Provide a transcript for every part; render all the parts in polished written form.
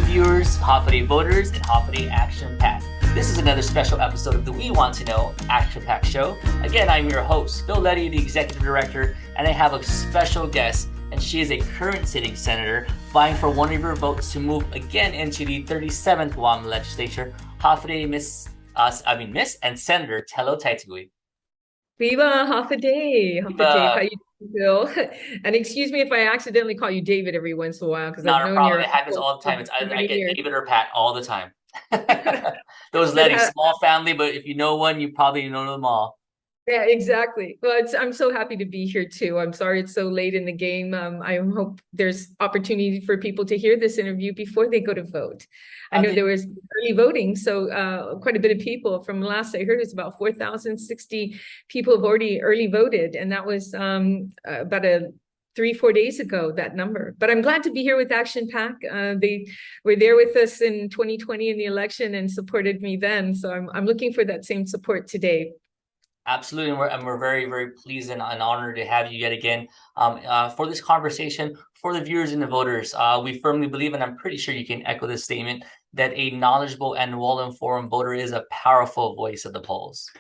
viewers, Hopefully voters, and Hopefully Action PAC. This is another special episode of the We Want to Know Action PAC show. Again, I'm your host, Phil Leddy, the Executive Director, and I have a special guest, and she is a current sitting senator vying for one of your votes to move again into the 37th Guam legislature. Hopefully, Miss and Senator Telo Taitague. Viva, half a day. Half a day. How Viva. you doing, Bill? And excuse me if I accidentally call you David every once in a while, because I've Not a known problem. your It happens uncle all the for time. I many get years. David or Pat all the time. Those But Leddy, small family, but if you know one, you probably know them all. yeah, exactly. Well, I'm so happy to be here too. I'm sorry it's so late in the game. I hope there's opportunity for people to hear this interview before they go to vote. I know there was early voting, so quite a bit of people. From last I heard, it's about 4,060 people have already early voted, and that was about 3-4 days ago, that number. But I'm glad to be here with Action PAC. They were there with us in 2020 in the election and supported me then. So I'm looking for that same support today. Absolutely, and we're very, very pleased and honored to have you yet again for this conversation. For the viewers and the voters, we firmly believe, and I'm pretty sure you can echo this statement, that a knowledgeable and well-informed voter is a powerful voice at the polls.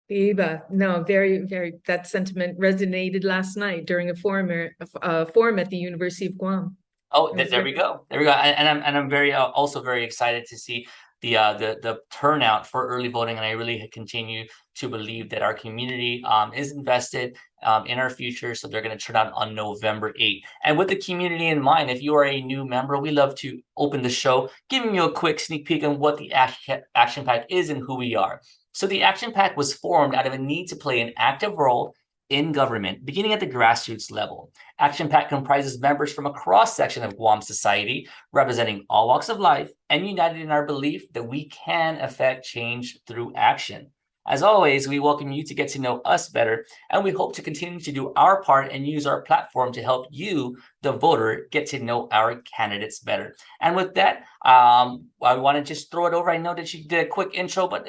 Biba, no, very, very. That sentiment resonated last night during a forum at the University of Guam. Oh, It was there we go. There we go. And I'm very also very excited to see the turnout for early voting, and I really continue to believe that our community is invested in our future. So they're going to turn out on November 8th. And with the community in mind, if you are a new member, we love to open the show, giving you a quick sneak peek on what the Action PAC is and who we are. So the Action PAC was formed out of a need to play an active role in government, beginning at the grassroots level. Action PAC comprises members from a cross-section of Guam society, representing all walks of life and united in our belief that we can affect change through action. As always, we welcome you to get to know us better, and we hope to continue to do our part and use our platform to help you, the voter, get to know our candidates better. And with that, I want to just throw it over. I know that you did a quick intro, but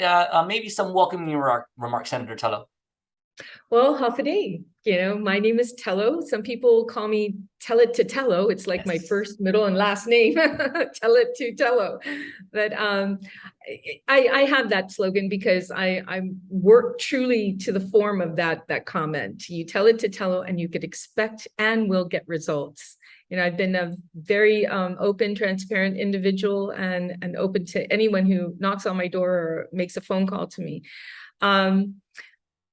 maybe some welcoming remarks, Senator Tello. Well, half a day. My name is Telo. Some people call me Tell It to Telo. It's like my first, middle, and last name. Tell it to Telo. But I have that slogan because I work truly to the form of that comment. You tell it to Telo, and you could expect and will get results. I've been a very open, transparent individual and open to anyone who knocks on my door or makes a phone call to me.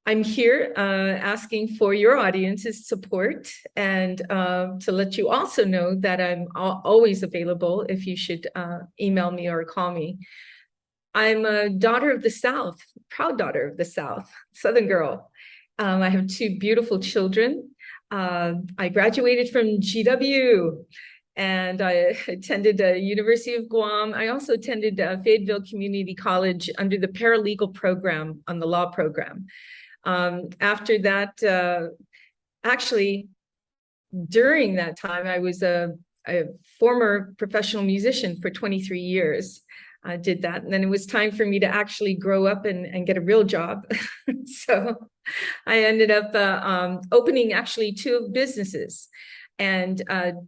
I'm here asking for your audience's support and to let you also know that I'm always available if you should email me or call me. I'm a daughter of the South, proud daughter of the South, Southern girl. I have 2 beautiful children. I graduated from GW and I attended the University of Guam. I also attended Fayetteville Community College under the paralegal program on the law program. After that, actually, during that time, I was a former professional musician for 23 years. I did that. And then it was time for me to actually grow up and get a real job. So I ended up opening actually 2 businesses and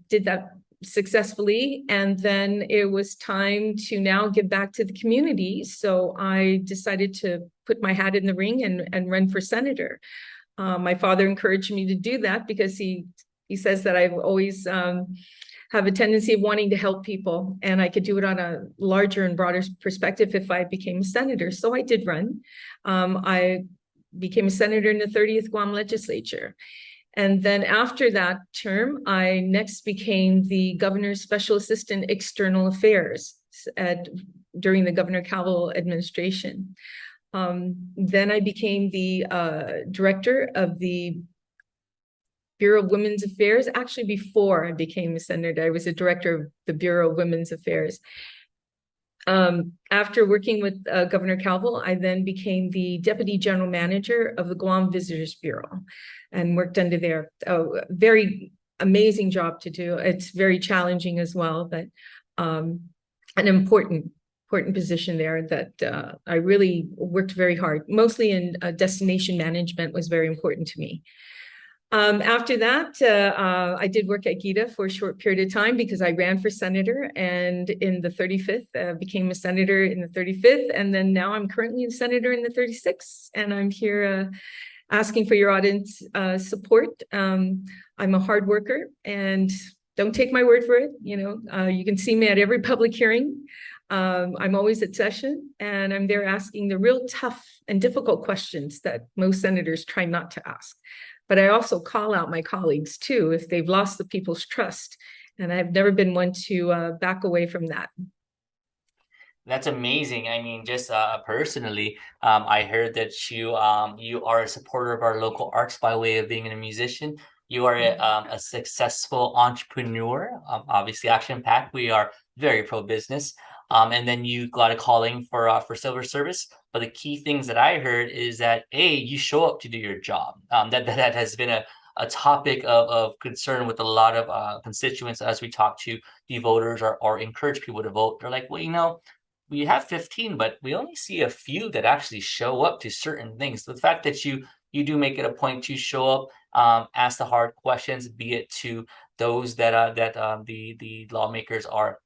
did that successfully. And then it was time to now give back to the community. So I decided to put my hat in the ring and run for senator. My father encouraged me to do that because he says that I've always have a tendency of wanting to help people, and I could do it on a larger and broader perspective if I became a senator. So I did run. I became a senator in the 30th Guam legislature. And then after that term, I next became the governor's special assistant external affairs during the Governor Calvo administration. Then I became the director of the Bureau of Women's Affairs. Actually, before I became a senator, I was a director of the Bureau of Women's Affairs. After working with Governor Calvo, I then became the deputy general manager of the Guam Visitors Bureau and worked under there. Very amazing job to do. It's very challenging as well, but an important position there that I really worked very hard. Mostly in destination management was very important to me. After that, I did work at GITA for a short period of time because I ran for senator and in the 35th, became a senator in the 35th. And then now I'm currently a senator in the 36th. And I'm here asking for your audience support. I'm a hard worker and don't take my word for it. You can see me at every public hearing. I'm always at session and I'm there asking the real tough and difficult questions that most senators try not to ask. But I also call out my colleagues too, if they've lost the people's trust. And I've never been one to back away from that. That's amazing. I mean, just personally, I heard that you are a supporter of our local arts by way of being a musician. You are a successful entrepreneur. Obviously, Action PAC, we are very pro business. And then you got a calling for civil service. But the key things that I heard is that you show up to do your job. That has been a topic of concern with a lot of constituents as we talk to the voters or encourage people to vote. They're like, well, we have 15, but we only see a few that actually show up to certain things. The fact that you do make it a point to show up, ask the hard questions, be it to those that the lawmakers are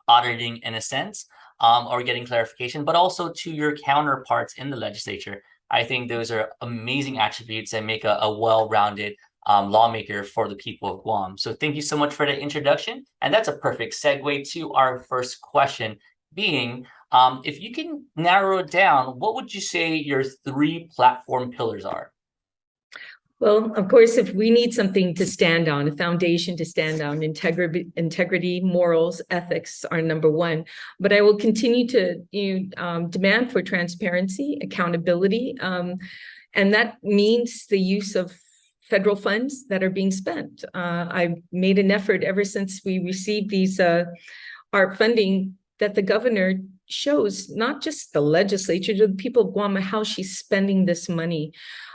auditing in a sense, or getting clarification, but also to your counterparts in the legislature. I think those are amazing attributes that make a well-rounded lawmaker for the people of Guam. So thank you so much for the introduction. And that's a perfect segue to our first question being, if you can narrow it down, what would you say your 3 platform pillars are? Well, of course, if we need something to stand on, a foundation to stand on, integrity, morals, ethics are number 1. But I will continue to demand for transparency, accountability, and that means the use of federal funds that are being spent. I've made an effort ever since we received these ARP funding that the governor shows not just the legislature, to the people of Guam, how she's spending this money.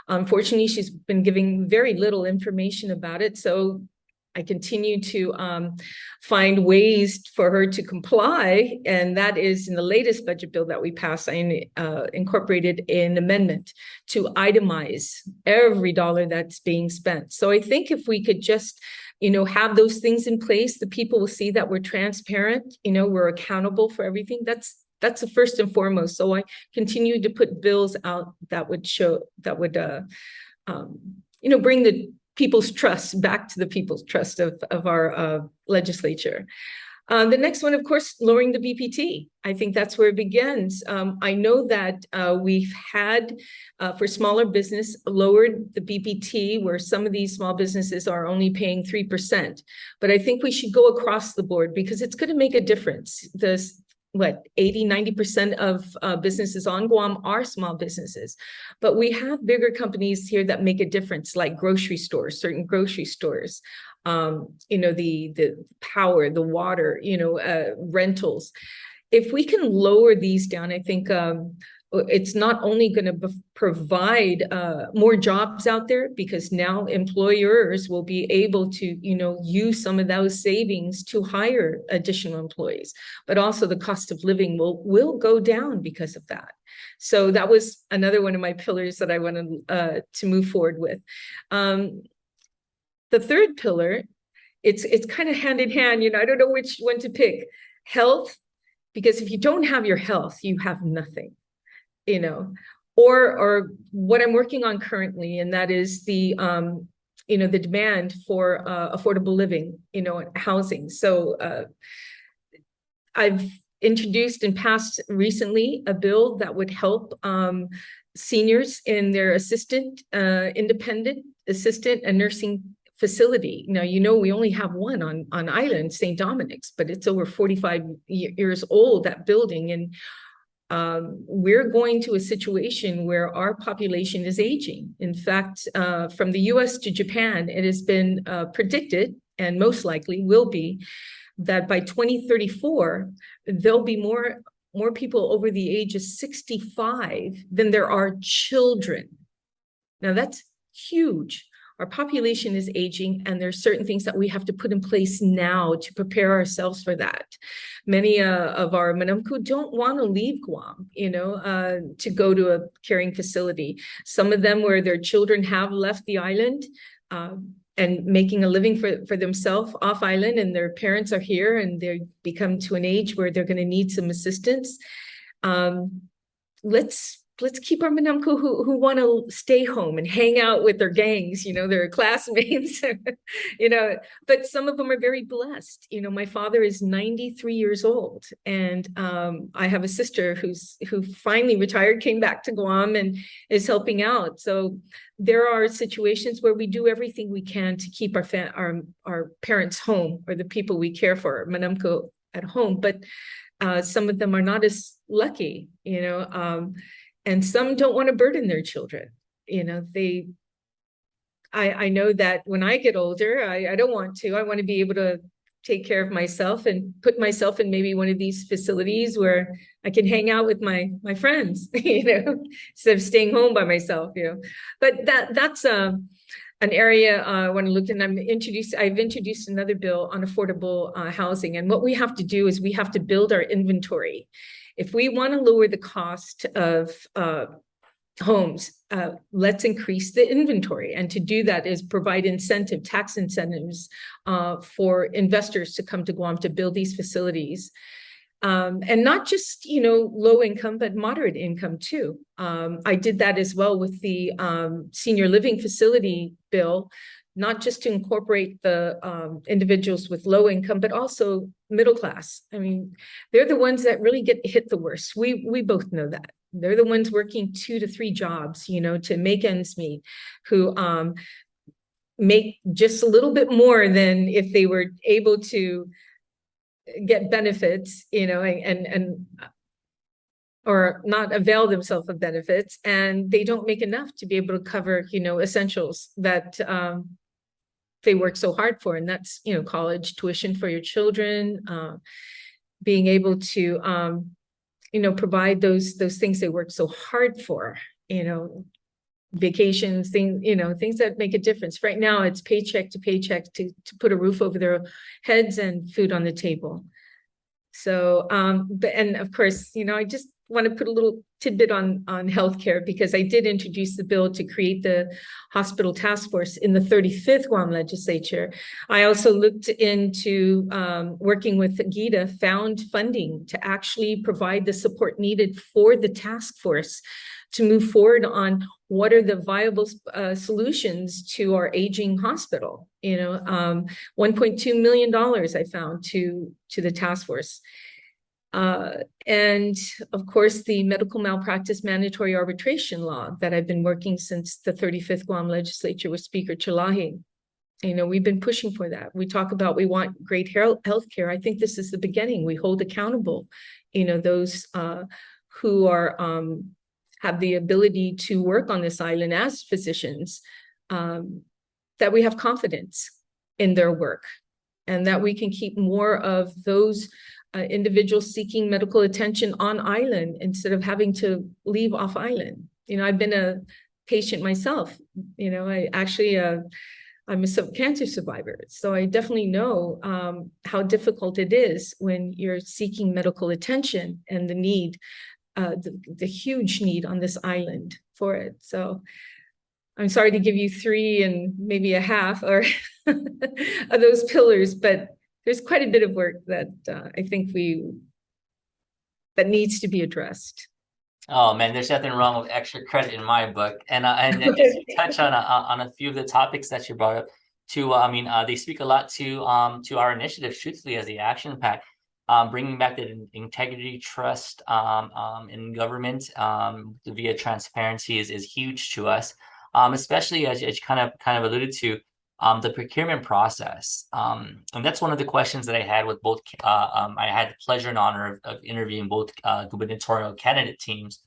Unfortunately, she's been giving very little information about it. So I continue to find ways for her to comply. And that is in the latest budget bill that we passed, I incorporated an amendment to itemize every dollar that's being spent. So I think if we could just have those things in place, the people will see that we're transparent, we're accountable for everything. That's the first and foremost. So I continue to put bills out that would bring the people's trust back to the people's trust of our legislature. The next one, of course, lowering the BPT. I think that's where it begins. I know that we've had, for smaller business, lowered the BPT where some of these small businesses are only paying 3%. But I think we should go across the board because it's going to make a difference. 80-90% of businesses on Guam are small businesses, but we have bigger companies here that make a difference, like grocery stores, certain grocery stores, the power, the water, rentals. If we can lower these down, I think it's not only going to provide more jobs out there, because now employers will be able to, use some of those savings to hire additional employees, but also the cost of living will go down because of that. So that was another one of my pillars that I wanted to move forward with. The third pillar, it's kind of hand in hand, I don't know which one to pick. Health, because if you don't have your health, you have nothing. Or what I'm working on currently, and that is the demand for affordable living, housing. So I've introduced and passed recently a bill that would help seniors in their independent assistant and nursing facility. Now, we only have one on island, St. Dominic's, but it's over 45 years old, that building. And we're going to a situation where our population is aging. In fact, from the US to Japan, it has been predicted, and most likely will be, that by 2034, there'll be more people over the age of 65 than there are children. Now, that's huge. Our population is aging, and there's certain things that we have to put in place now to prepare ourselves for that. Many of our Manamku don't want to leave Guam, to go to a caring facility. Some of them, where their children have left the island, and making a living for themselves off island, and their parents are here, and they become to an age where they're going to need some assistance. Let's keep our Manamko who want to stay home and hang out with their gangs, their classmates, but some of them are very blessed. My father is 93 years old, and I have a sister who finally retired, came back to Guam, and is helping out. So there are situations where we do everything we can to keep our parents home, or the people we care for, Manamko, at home, but some of them are not as lucky, and some don't want to burden their children. I know that when I get older, I don't want to. I want to be able to take care of myself and put myself in maybe one of these facilities where I can hang out with my friends, instead of staying home by myself, But that's an area I want to look at. I've introduced another bill on affordable housing. And what we have to do is we have to build our inventory. If we want to lower the cost of homes, let's increase the inventory. And to do that is provide tax incentives for investors to come to Guam to build these facilities. And not just, low income, but moderate income too. I did that as well with the senior living facility bill, not just to incorporate the individuals with low income, but also middle class. I mean, they're the ones that really get hit the worst. We both know that. They're the ones working 2 to 3 jobs, to make ends meet, who make just a little bit more than if they were able to get benefits, and or not avail themselves of benefits, and they don't make enough to be able to cover, essentials that they work so hard for. And that's, college tuition for your children, being able to, provide those things they work so hard for, vacations, things that make a difference. Right now, it's paycheck to paycheck to put a roof over their heads and food on the table. So, and of course, I just want to put a little tidbit on healthcare, because I did introduce the bill to create the hospital task force in the 35th Guam legislature. I also looked into working with Gita, found funding to actually provide the support needed for the task force to move forward on what are the viable solutions to our aging hospital. $1.2 million I found to the task force. And of course, the medical malpractice mandatory arbitration law that I've been working since the 35th Guam legislature with Speaker Chalahi. We've been pushing for that. We talk about we want great health care. I think this is the beginning. We hold accountable, those who are have the ability to work on this island as physicians, that we have confidence in their work, and that we can keep more of those individuals seeking medical attention on island instead of having to leave off island. I've been a patient myself. I actually, I'm a cancer survivor. So I definitely know how difficult it is when you're seeking medical attention and the need, the huge need on this island for it. So I'm sorry to give you 3 and maybe a half or of those pillars, but there's quite a bit of work that I think that needs to be addressed. Oh man, there's nothing wrong with extra credit in my book. And just to touch on a few of the topics that you brought up too. They speak a lot to our initiative, truthfully, as the Action PAC. Bringing back the integrity, trust in government via transparency is huge to us, especially as you kind of alluded to, the procurement process. And that's one of the questions that I had with both. I had the pleasure and honor of interviewing both gubernatorial candidate teams.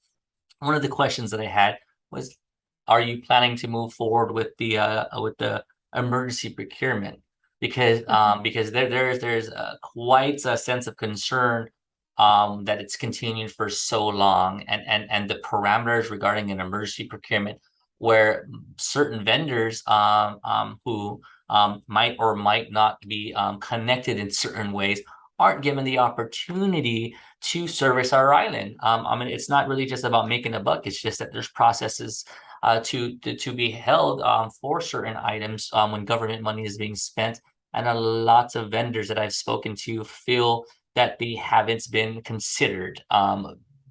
One of the questions that I had was, are you planning to move forward with the emergency procurement? Because there's quite a sense of concern that it's continued for so long, and the parameters regarding an emergency procurement, where certain vendors who might or might not be connected in certain ways aren't given the opportunity to service our island. It's not really just about making a buck. It's just that there's processes to be held for certain items when government money is being spent. And a lots of vendors that I've spoken to feel that they haven't been considered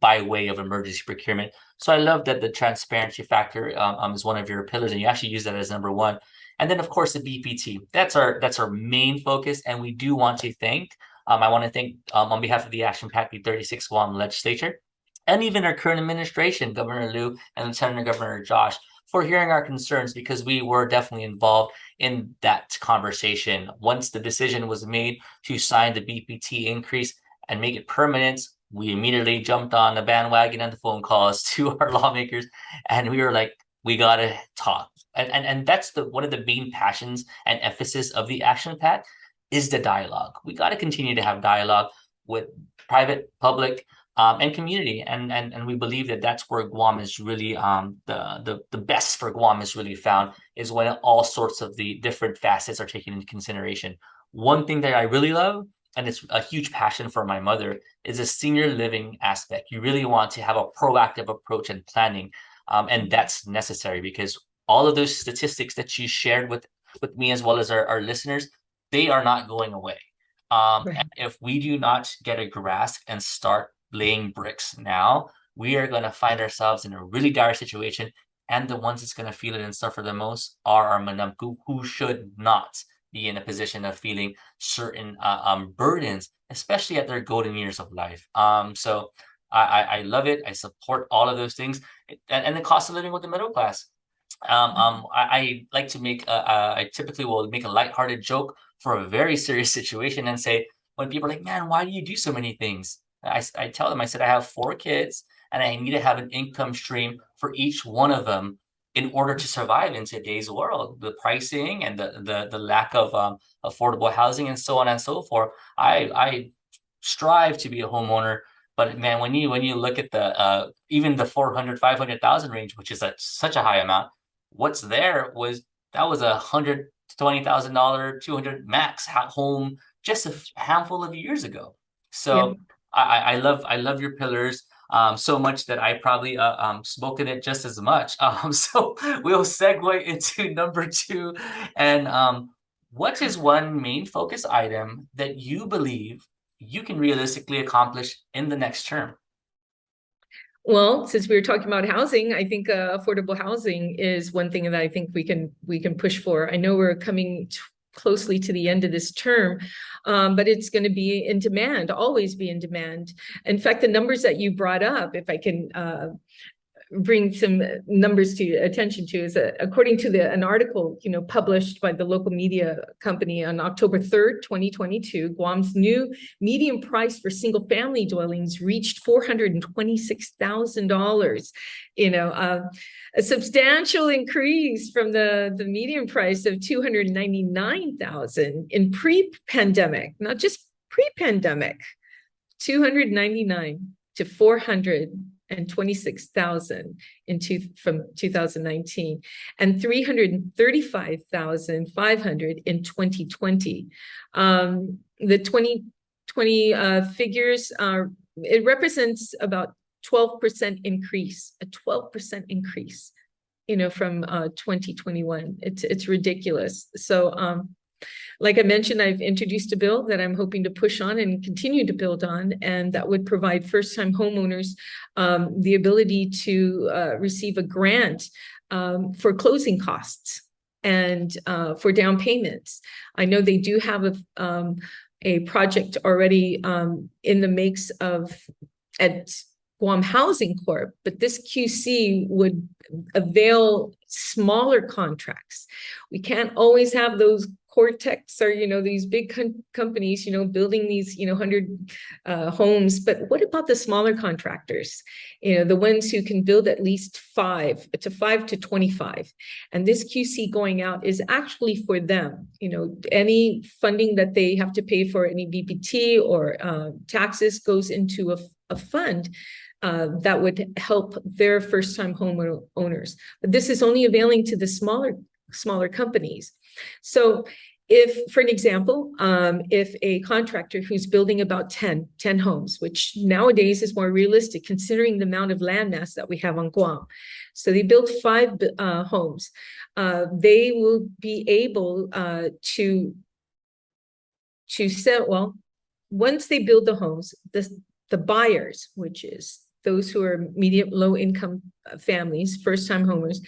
by way of emergency procurement. So I love that the transparency factor is one of your pillars, and you actually use that as number one. And then, of course, the BPT. That's our main focus, and we do want to thank. I want to thank on behalf of the Action PAC 36 Guam legislature, and even our current administration, Governor Liu and Lieutenant Governor Josh, for hearing our concerns, because we were definitely involved in that conversation. Once the decision was made to sign the BPT increase and make it permanent, we immediately jumped on the bandwagon and the phone calls to our lawmakers, and we were like, we gotta talk. And that's one of the main passions and emphasis of the Action PAC is the dialogue. We got to continue to have dialogue with private, public, and community, and we believe that that's where Guam is really the best for Guam is really found, is when all sorts of the different facets are taken into consideration. One thing that I really love, and it's a huge passion for my mother, is a senior living aspect. You really want to have a proactive approach and planning, and that's necessary, because all of those statistics that you shared with me as well as our listeners, they are not going away. Right. And if we do not get a grasp and start laying bricks now, we are going to find ourselves in a really dire situation. And the ones that's going to feel it and suffer the most are our manamku, who should not be in a position of feeling certain burdens, especially at their golden years of life. So I love it. I support all of those things, and the cost of living with the middle class. I like to I typically will make a lighthearted joke for a very serious situation and say, when people are like, man, why do you do so many things? I tell them, I said, I have 4 kids and I need to have an income stream for each one of them in order to survive in today's world. The pricing and the lack of affordable housing and so on and so forth. I strive to be a homeowner, but man, when you look at the even the 400,000-500,000 range, which is such a high amount, what's there was $120,000, 200 max home just a handful of years ago. So I love your pillars so much that I probably spoken it just as much. So we'll segue into number two. And what is one main focus item that you believe you can realistically accomplish in the next term? Well, since we were talking about housing, I think affordable housing is one thing that I think we can push for. I know we're coming closely to the end of this term, but it's going to be in demand, always be in demand. In fact, the numbers that you brought up, if I can bring some numbers to attention to, is that according to an article published by the local media company on October 3rd, 2022, Guam's new median price for single family dwellings reached $426,000. A substantial increase from the median price of $299,000 in pre-pandemic, not just pre-pandemic, 299 to 426,000 from 2019, and 335,500 in 2020. The 2020 figures are, it represents about 12% increase, a 12% increase, from 2021. It's ridiculous. So like I mentioned, I've introduced a bill that I'm hoping to push on and continue to build on, and that would provide first-time homeowners the ability to receive a grant for closing costs and for down payments. I know they do have a project already in the makes at Guam Housing Corp, but this QC would avail smaller contracts. We can't always have those Cortex or these big companies building these 100 homes, but what about the smaller contractors, the ones who can build at least 5 to 25? And this QC going out is actually for them. Any funding that they have to pay for any BPT or taxes goes into a fund that would help their first-time homeowners. But this is only availing to the smaller companies. So if, for an example, if a contractor who's building about 10 homes, which nowadays is more realistic considering the amount of land mass that we have on Guam. So they built 5 homes. They will be able to sell, well, once they build the homes, the buyers, which is those who are medium low income families, first time homers,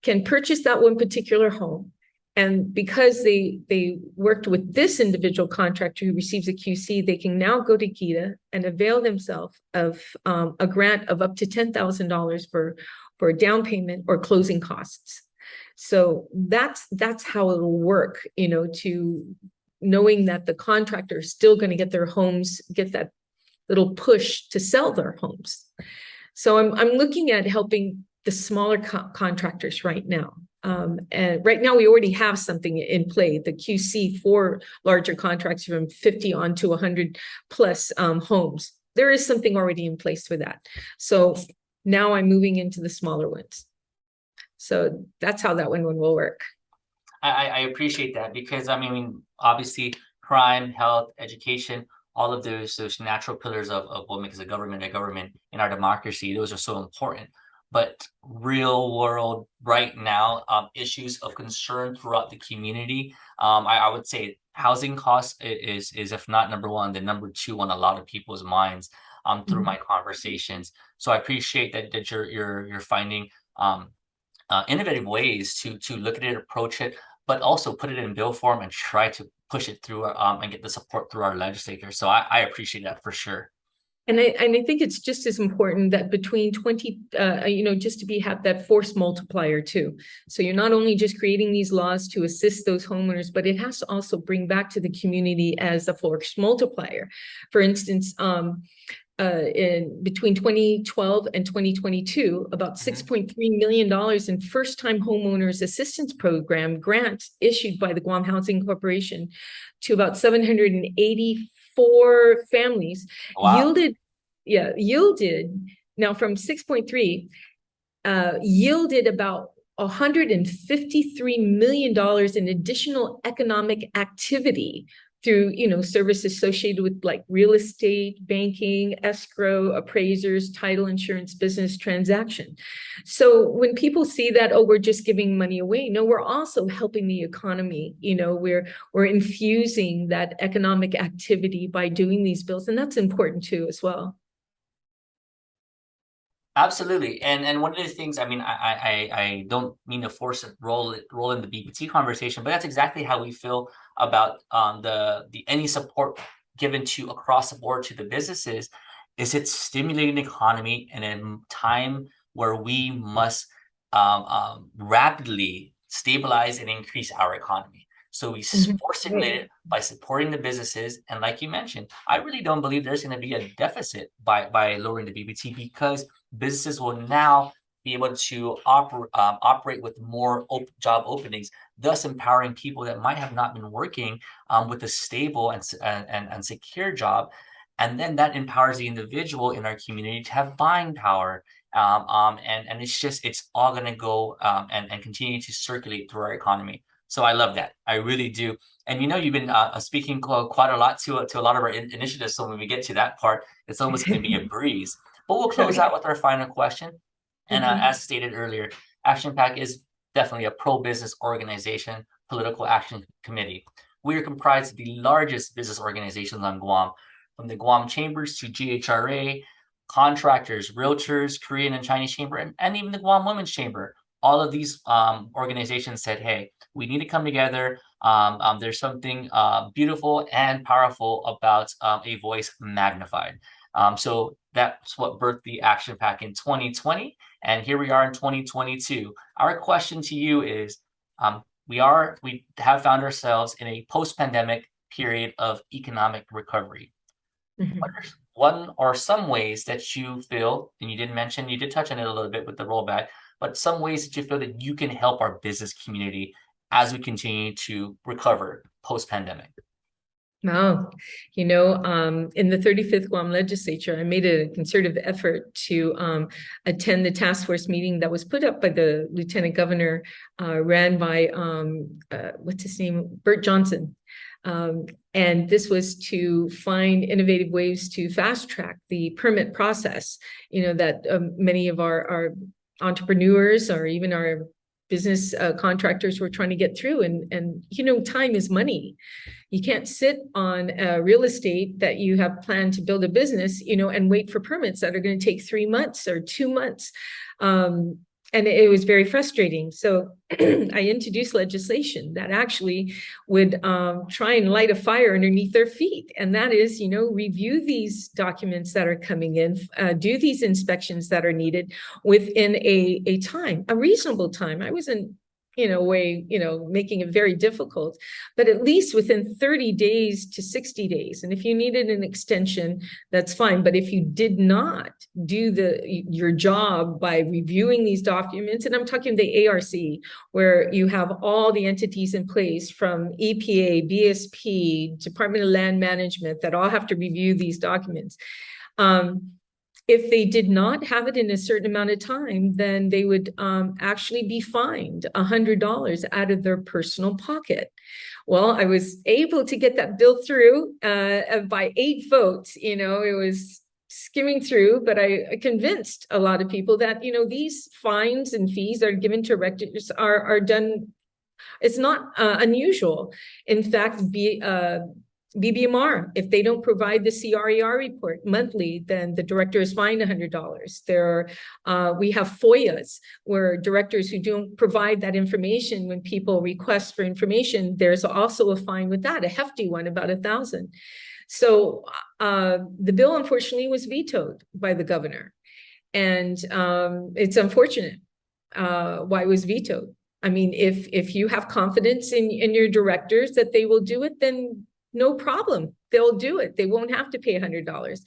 can purchase that one particular home. And because they worked with this individual contractor who receives a QC, they can now go to GITA and avail themselves of a grant of up to $10,000 for a down payment or closing costs. So that's how it'll work, you know, to knowing that the contractor is still going to get their homes, get that little push to sell their homes. So I'm looking at helping the smaller contractors right now. And right now we already have something in play, the QC for larger contracts from 50 on to 100 plus homes. There is something already in place for that. So now I'm moving into the smaller ones. So that's how that one will work. I appreciate that, because I mean, obviously crime, health, education, all of those natural pillars of what makes a government in our democracy, those are so important. But real world right now, issues of concern throughout the community, I would say housing costs is if not number one, then number two on a lot of people's minds through my conversations. So I appreciate that you're finding innovative ways to look at it, approach it, but also put it in bill form and try to push it through and get the support through our legislators. So I appreciate that for sure. And I think it's just as important that between 20, you know, just to have that force multiplier too. So you're not only just creating these laws to assist those homeowners, but it has to also bring back to the community as a force multiplier. For instance, in between 2012 and 2022, about $6.3 million in first-time homeowners assistance program grants issued by the Guam Housing Corporation to about 784 families. Wow. Yielded now from 6.3 yielded about $153 million in additional economic activity through, you know, services associated with like real estate, banking, escrow, appraisers, title insurance, business transaction. So when people see that, oh, we're just giving money away, no, we're also helping the economy. You know, we're infusing that economic activity by doing these bills, and that's important too as well. Absolutely. And one of the things, I mean, I don't mean to force it roll in the BPT conversation, but that's exactly how we feel about the any support given to across the board to the businesses. Is it stimulating the economy in a time where we must rapidly stabilize and increase our economy? So we stimulate it by supporting the businesses. And like you mentioned, I really don't believe there's going to be a deficit by lowering the BBT, because businesses will now be able to operate with more job openings, thus empowering people that might have not been working with a stable and secure job. And then that empowers the individual in our community to have buying power. And it's all going to go and continue to circulate through our economy. So I love that. I really do. And you know, you've been speaking quite a lot to a lot of our initiatives. So when we get to that part, it's almost going to be a breeze. But we'll close out with our final question. And as stated earlier, Action PAC is definitely a pro-business organization, political action committee. We are comprised of the largest business organizations on Guam, from the Guam Chambers to GHRA, contractors, realtors, Korean and Chinese Chamber, and even the Guam Women's Chamber. All of these organizations said, hey, we need to come together. There's something beautiful and powerful about a voice magnified. So that's what birthed the Action PAC in 2020. And here we are in 2022. Our question to you is, we have found ourselves in a post-pandemic period of economic recovery. What are one or some ways that you feel, and you did touch on it a little bit with the rollback, but some ways that you feel that you can help our business community as we continue to recover post-pandemic? Oh, in the 35th Guam legislature, I made a concerted effort to attend the task force meeting that was put up by the lieutenant governor, ran by, what's his name, Bert Johnson. And this was to find innovative ways to fast track the permit process, that many of our entrepreneurs or even our business contractors were trying to get through. And time is money. You can't sit on real estate that you have planned to build a business, and wait for permits that are going to take 3 months or 2 months. And it was very frustrating. So I introduced legislation that actually would try and light a fire underneath their feet. And that is, review these documents that are coming in, do these inspections that are needed within a reasonable time. I wasn't making it very difficult, but at least within 30 days to 60 days. And if you needed an extension, that's fine. But if you did not do your job by reviewing these documents, and I'm talking the ARC, where you have all the entities in place from EPA, BSP, Department of Land Management, that all have to review these documents. If they did not have it in a certain amount of time, then they would actually be fined $100 out of their personal pocket. Well, I was able to get that bill through by 8 votes. It was skimming through, but I convinced a lot of people that, these fines and fees that are given to erectors are done. It's not unusual. In fact, BBMR, if they don't provide the CRER report monthly, then the director is fined $100. We have FOIAs where directors who don't provide that information when people request for information, there's also a fine with that, a hefty one, about $1,000. So the bill, unfortunately, was vetoed by the governor. And it's unfortunate why it was vetoed. I mean, if you have confidence in your directors that they will do it, then no problem. They'll do it. They won't have to pay $100.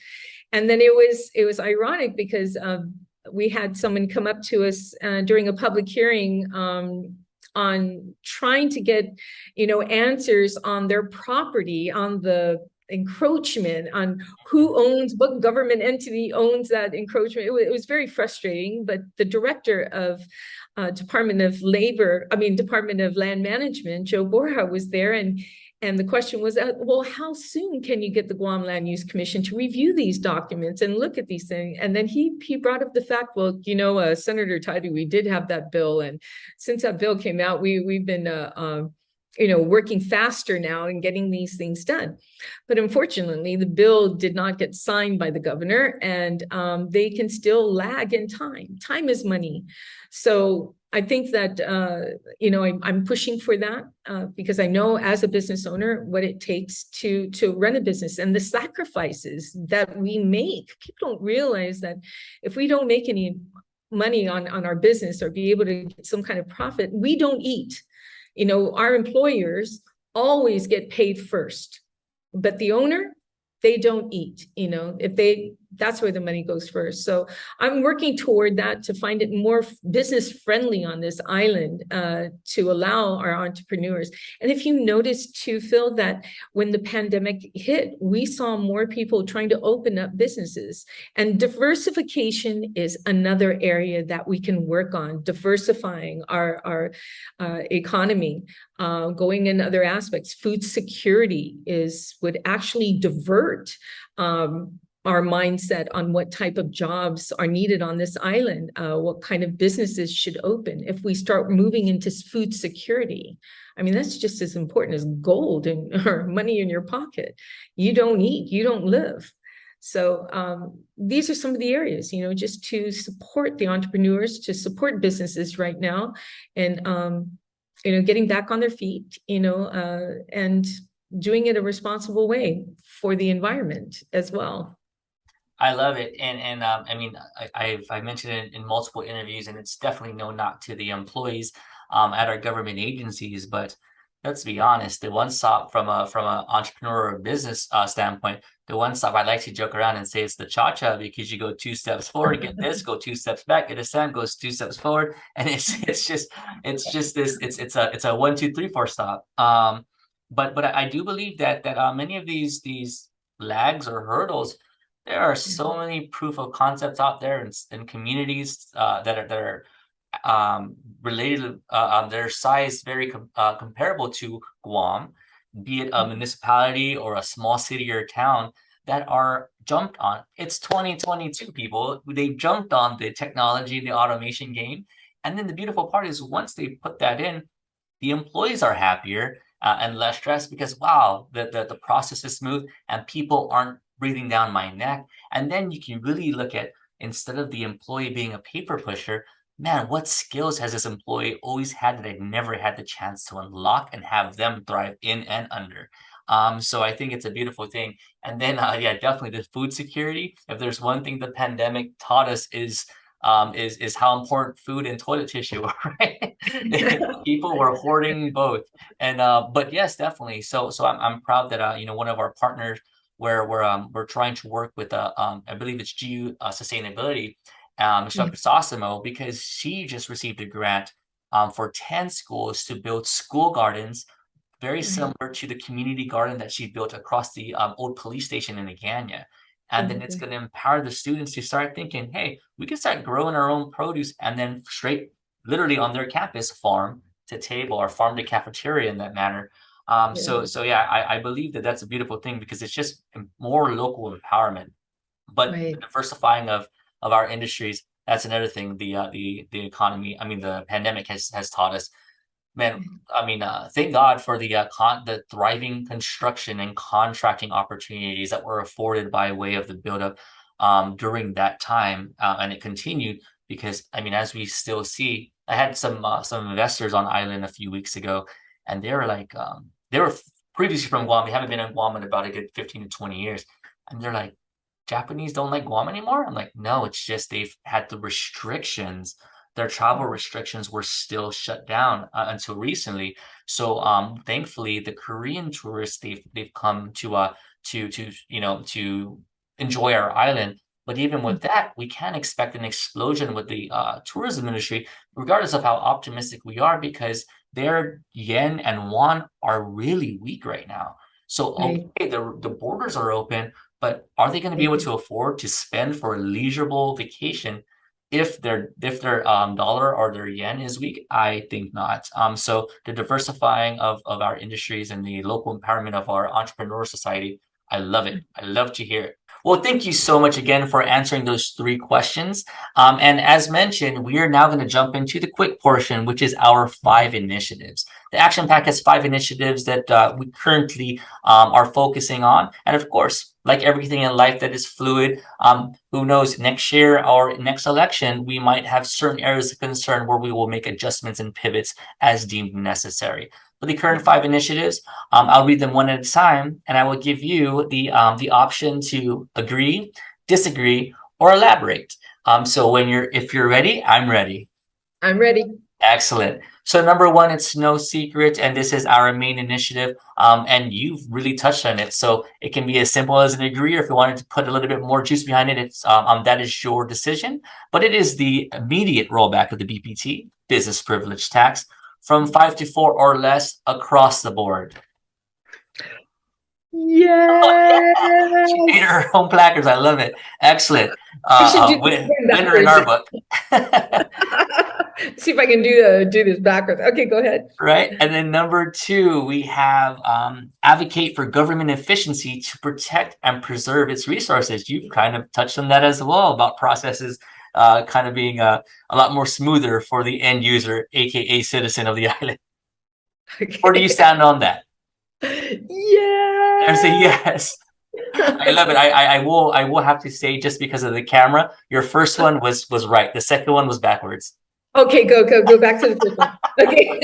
And then it was ironic because we had someone come up to us during a public hearing on trying to get, answers on their property, on the encroachment, on who owns, what government entity owns that encroachment. It was very frustrating, but the director of Department of Land Management, Joe Borja, was there, and the question was, well, how soon can you get the Guam Land Use Commission to review these documents and look at these things? And then he brought up the fact, well, Senator Taitague, we did have that bill, and since that bill came out, we've been working faster now and getting these things done. But unfortunately, the bill did not get signed by the governor, and they can still lag in time. Time is money. So I think that, I'm pushing for that because I know as a business owner what it takes to run a business and the sacrifices that we make. People don't realize that if we don't make any money on our business or be able to get some kind of profit, we don't eat. Our employers always get paid first, but the owner, they don't eat. That's where the money goes first. So I'm working toward that to find it more business friendly on this island to allow our entrepreneurs. And if you notice too, Phil, that when the pandemic hit, we saw more people trying to open up businesses, and diversification is another area that we can work on, diversifying our economy, going in other aspects. Food security would actually divert our mindset on what type of jobs are needed on this island, what kind of businesses should open. If we start moving into food security, I mean, that's just as important as gold or money in your pocket. You don't eat, you don't live. So these are some of the areas, just to support the entrepreneurs, to support businesses right now, and getting back on their feet, and doing it a responsible way for the environment as well. I love it, and I mean, I've mentioned it in multiple interviews, and it's definitely no knock to the employees at our government agencies. But let's be honest, the one stop from a entrepreneur or business standpoint, the one stop I like to joke around and say it's the cha-cha, because you go 2 steps forward, get this, go 2 steps back, get a sand, goes 2 steps forward, and it's just this it's a 1, 2, 3, 4 stop. but I do believe that many of these lags or hurdles, there are so many proof of concepts out there in communities that are related to their size very comparable to Guam, be it a municipality or a small city or town that are jumped on. It's 2022, people. They jumped on the technology, the automation game. And then the beautiful part is once they put that in, the employees are happier and less stressed because wow, the process is smooth and people aren't breathing down my neck. And then you can really look at instead of the employee being a paper pusher, man, what skills has this employee always had that I never had the chance to unlock and have them thrive in and under? So I think it's a beautiful thing. And then, yeah, definitely the food security. If there's one thing the pandemic taught us is how important food and toilet tissue are, right? People were hoarding both, and but yes, definitely. So I'm proud that one of our partners where we're trying to work with I believe it's GU Sustainability, Michelle Crisosimo, because she just received a grant for 10 schools to build school gardens very similar to the community garden that she built across the old police station in Agana. And then it's going to empower the students to start thinking, hey, we can start growing our own produce and then straight, literally on their campus, farm to table or farm to cafeteria in that manner. So yeah, I believe that that's a beautiful thing because it's just more local empowerment. But the Right. diversifying of our industries, that's another thing. The economy, I mean, the pandemic has taught us. Man, I mean, thank God for the thriving construction and contracting opportunities that were afforded by way of the buildup during that time, and it continued because I mean, as we still see, I had some investors on island a few weeks ago, and they were like, they were previously from Guam. They haven't been in Guam in about a good 15 to 20 years, and they're like, Japanese don't like Guam anymore. I'm like, no, it's just they've had the restrictions their travel restrictions were still shut down until recently. So thankfully, the Korean tourists they've come to enjoy our island. But even with that, we can't expect an explosion with the tourism industry, regardless of how optimistic we are, because their yen and won are really weak right now. So Right. okay, the borders are open, but are they going to be able to afford to spend for a leisurable vacation if their dollar or their yen is weak? I think not. So the diversifying of our industries and the local empowerment of our entrepreneur society, I love it. I love to hear it. Well, thank you so much again for answering those three questions. And as mentioned, we are now going to jump into the quick portion, which is our 5 initiatives. The Action Pack has 5 initiatives that we currently are focusing on. And of course, like everything in life that is fluid, who knows, next year or next election, we might have certain areas of concern where we will make adjustments and pivots as deemed necessary. For the current 5 initiatives, I'll read them one at a time, and I will give you the option to agree, disagree, or elaborate. So if you're ready, I'm ready. I'm ready. Excellent. So number one, it's no secret, and this is our main initiative. And you've really touched on it. So it can be as simple as an agree, or if you wanted to put a little bit more juice behind it, it's that is your decision. But it is the immediate rollback of the BPT, business privilege tax, from 5 to 4 or less across the board. Oh, yeah. She made Yes. her own placards. I love it. Excellent. I should do this Winner in our backwards. book. See if I can do this backwards. Okay, go ahead. Right. And then number two, we have advocate for government efficiency to protect and preserve its resources. You've kind of touched on that as well about processes kind of being a lot more smoother for the end user, aka citizen of the island. Where do you Okay. stand on that? There's a Yes. yes. I love it. I will have to say just because of the camera, your first one was right. The second one was backwards. Okay, go back to the first one. Okay.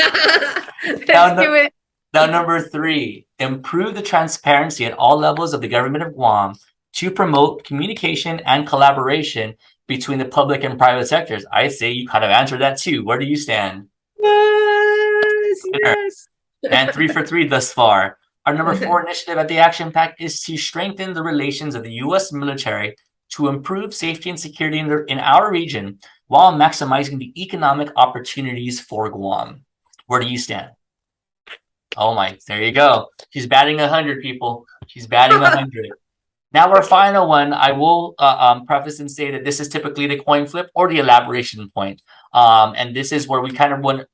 Now, Let's do it. Now, number three, improve the transparency at all levels of the government of Guam to promote communication and collaboration between the public and private sectors. I say you kind of answered that too. Where do you stand? Yes, yes. And 3 for 3 thus far. Our number four initiative at the Action Pact is to strengthen the relations of the U.S. military to improve safety and security in our region while maximizing the economic opportunities for Guam. Where do you stand? Oh my, there you go. She's batting 100, people. She's batting 100. Now, our final one, I will preface and say that this is typically the coin flip or the elaboration point. And this is where we kind of want,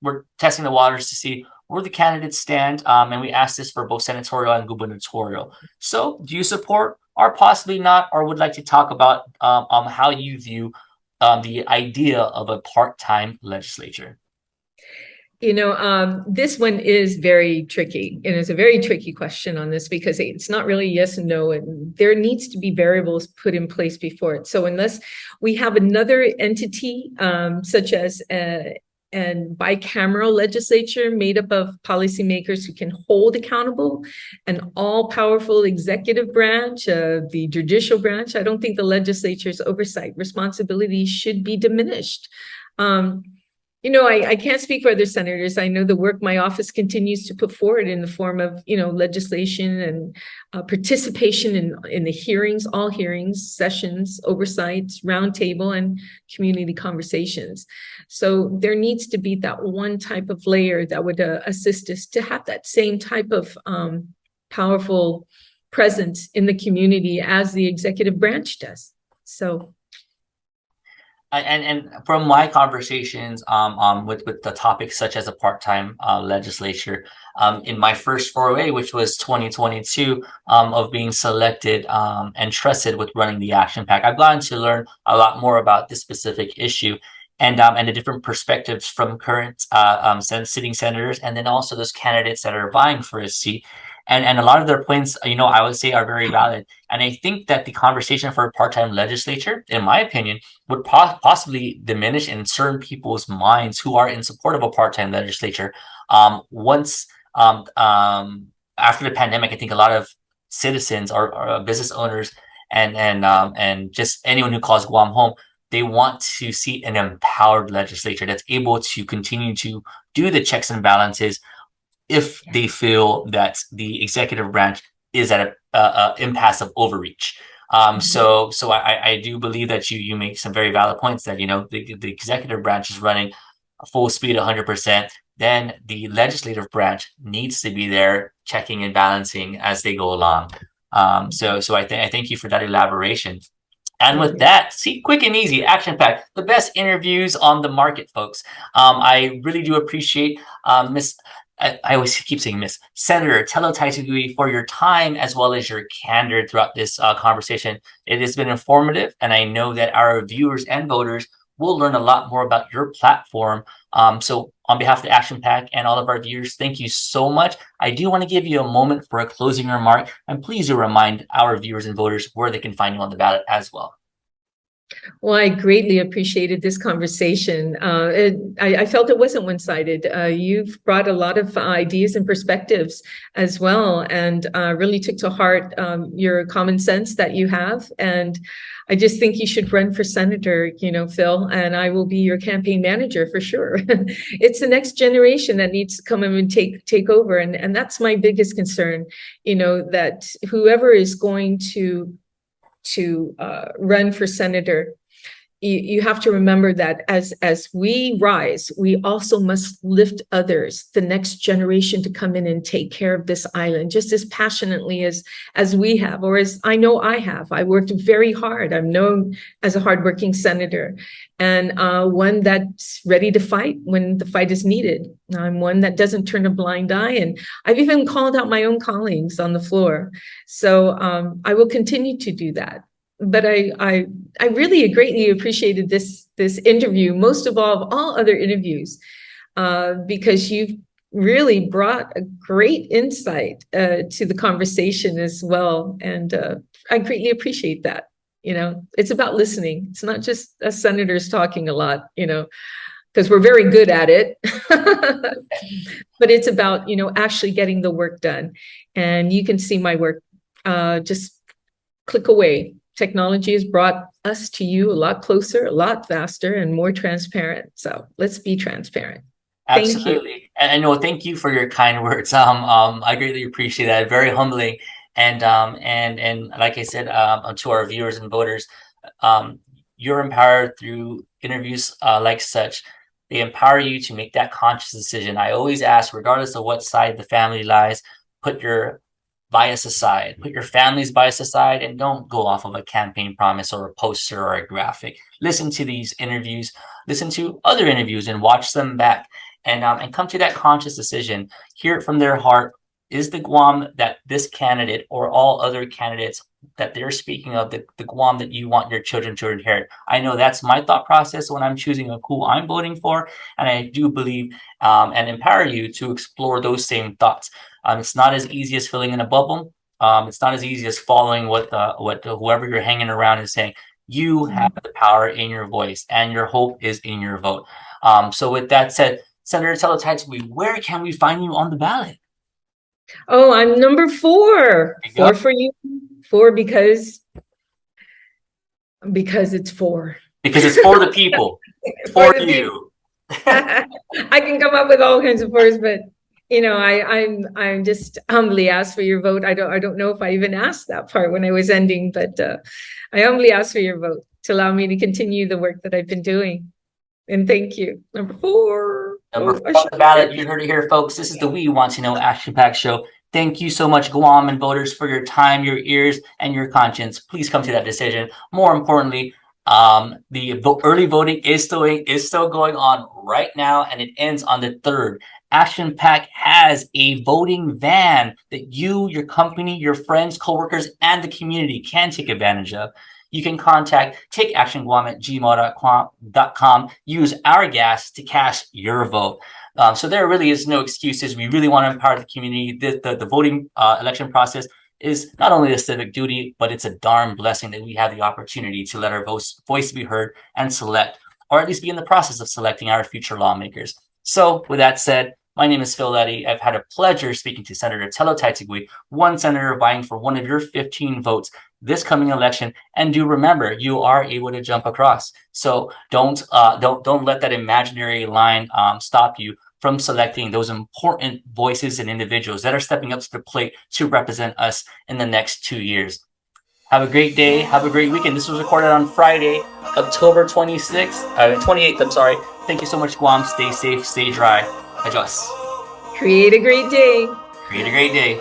we're testing the waters to see where the candidates stand. And we ask this for both senatorial and gubernatorial. So, do you support or possibly not, or would like to talk about how you view the idea of a part-time legislature? This one is very tricky, and it's a very tricky question on this because it's not really yes and no, and there needs to be variables put in place before it. So unless we have another entity, such as an bicameral legislature made up of policymakers who can hold accountable an all-powerful executive branch, the judicial branch, I don't think the legislature's oversight responsibilities should be diminished. I can't speak for other senators. I know the work my office continues to put forward in the form of, legislation and participation in the hearings, all hearings, sessions, oversights, roundtable, and community conversations. So there needs to be that one type of layer that would assist us to have that same type of powerful presence in the community as the executive branch does. So And from my conversations with the topics such as a part-time legislature in my first foray, which was 2022, of being selected and trusted with running the Action PAC, I've gotten to learn a lot more about this specific issue and the different perspectives from current sitting senators, and then also those candidates that are vying for a seat. And a lot of their points, I would say are very valid. And I think that the conversation for a part-time legislature, in my opinion, would possibly diminish in certain people's minds who are in support of a part-time legislature. Once after the pandemic, I think a lot of citizens or business owners and just anyone who calls Guam home, they want to see an empowered legislature that's able to continue to do the checks and balances if they feel that the executive branch is at a impasse of overreach. So I do believe that you make some very valid points that the executive branch is running full speed 100%. Then the legislative branch needs to be there checking and balancing as they go along. So I thank you for that elaboration. And with that, see, quick and easy, Action PAC, the best interviews on the market, folks. I really do appreciate Miss. I always keep saying Miss Senator Telo Taitague for your time as well as your candor throughout this conversation. It has been informative, and I know that our viewers and voters will learn a lot more about your platform. So on behalf of the Action PAC and all of our viewers, thank you so much. I do want to give you a moment for a closing remark, and please do remind our viewers and voters where they can find you on the ballot as well. Well, I greatly appreciated this conversation. I felt it wasn't one-sided. You've brought a lot of ideas and perspectives as well, and really took to heart your common sense that you have. And I just think you should run for senator, Phil, and I will be your campaign manager for sure. It's the next generation that needs to come in and take over. And that's my biggest concern, that whoever is going to run for senator, you have to remember that as we rise, we also must lift others, the next generation, to come in and take care of this island just as passionately as we have, or as I know I have. I worked very hard. I'm known as a hardworking senator, and one that's ready to fight when the fight is needed. I'm one that doesn't turn a blind eye, and I've even called out my own colleagues on the floor. So I will continue to do that. But I really greatly appreciated this interview, most of all other interviews, because you've really brought a great insight to the conversation as well. And I greatly appreciate that. It's about listening. It's not just us senators talking a lot, because we're very good at it. But it's about, actually getting the work done. And you can see my work, just click away. Technology has brought us to you a lot closer, a lot faster, and more transparent. So let's be transparent. Absolutely. And I know, thank you for your kind words. I greatly appreciate that. Very humbling. And like I said, to our viewers and voters, you're empowered through interviews like such. They empower you to make that conscious decision. I always ask, regardless of what side the family lies, put your bias aside, put your family's bias aside, and don't go off of a campaign promise or a poster or a graphic. Listen to these interviews, listen to other interviews, and watch them back, and come to that conscious decision. Hear it from their heart. Is the Guam that this candidate or all other candidates that they're speaking of the Guam that you want your children to inherit? I know that's my thought process when I'm choosing who I'm voting for, and I do believe and empower you to explore those same thoughts. It's not as easy as filling in a bubble. It's not as easy as following what whoever you're hanging around is saying. You have the power in your voice, and your hope is in your vote. So with that said, Senator Telo T, where can we find you on the ballot? Oh, I'm number 4. 4 for you. 4 because it's 4. Because it's for the people. For you. I can come up with all kinds of 4s, but you know, I'm just humbly asked for your vote. I don't know if I even asked that part when I was ending, but I humbly ask for your vote to allow me to continue the work that I've been doing. And thank you. Number 4. Number 4 on the ballot. You heard it here, folks. This is the We Want to Know Action PAC show. Thank you so much, Guam and voters, for your time, your ears, and your conscience. Please come to that decision. More importantly, the early voting is still going on right now, and it ends on the 3rd. Action PAC has a voting van that you, your company, your friends, coworkers, and the community can take advantage of. You can contact takeactionguam@gmail.com. Use our gas to cast your vote. So there really is no excuses. We really want to empower the community. The voting election process is not only a civic duty, but it's a darn blessing that we have the opportunity to let our voice be heard and select, or at least be in the process of selecting our future lawmakers. So with that said, my name is Leddy. I've had a pleasure speaking to Senator Telo T, one senator vying for one of your 15 votes this coming election. And do remember, you are able to jump across. So don't let that imaginary line stop you from selecting those important voices and individuals that are stepping up to the plate to represent us in the next 2 years. Have a great day. Have a great weekend. This was recorded on Friday, October 28th. I'm sorry. Thank you so much, Guam. Stay safe, stay dry. Adios. Create a great day. Create a great day.